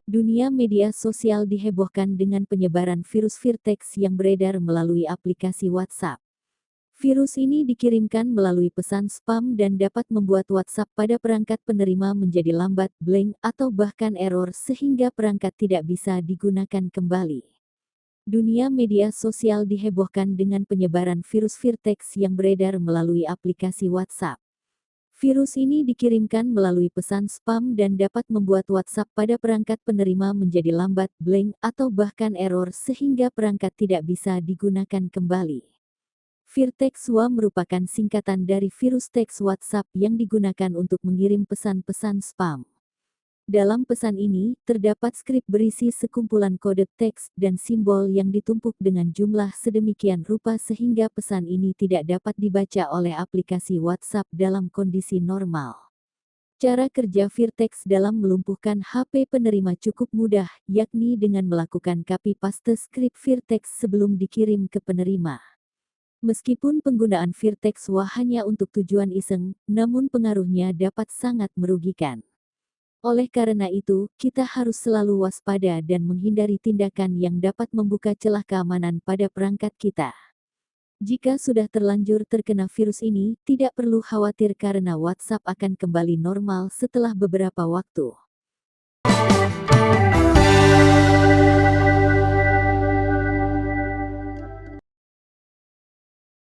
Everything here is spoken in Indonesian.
Dunia media sosial dihebohkan dengan penyebaran virus Virtex yang beredar melalui aplikasi WhatsApp. Virus ini dikirimkan melalui pesan spam dan dapat membuat WhatsApp pada perangkat penerima menjadi lambat, blank, atau bahkan error sehingga perangkat tidak bisa digunakan kembali. Dunia media sosial dihebohkan dengan penyebaran virus Virtex yang beredar melalui aplikasi WhatsApp. Virus ini dikirimkan melalui pesan spam dan dapat membuat WhatsApp pada perangkat penerima menjadi lambat, blank, atau bahkan error sehingga perangkat tidak bisa digunakan kembali. Virtex.wa merupakan singkatan dari virus teks WhatsApp yang digunakan untuk mengirim pesan-pesan spam. Dalam pesan ini, terdapat skrip berisi sekumpulan kode teks dan simbol yang ditumpuk dengan jumlah sedemikian rupa sehingga pesan ini tidak dapat dibaca oleh aplikasi WhatsApp dalam kondisi normal. Cara kerja Virtex dalam melumpuhkan HP penerima cukup mudah, yakni dengan melakukan copy-paste skrip Virtex sebelum dikirim ke penerima. Meskipun penggunaan Virtex.wa hanya untuk tujuan iseng, namun pengaruhnya dapat sangat merugikan. Oleh karena itu, kita harus selalu waspada dan menghindari tindakan yang dapat membuka celah keamanan pada perangkat kita. Jika sudah terlanjur terkena virus ini, tidak perlu khawatir karena WhatsApp akan kembali normal setelah beberapa waktu.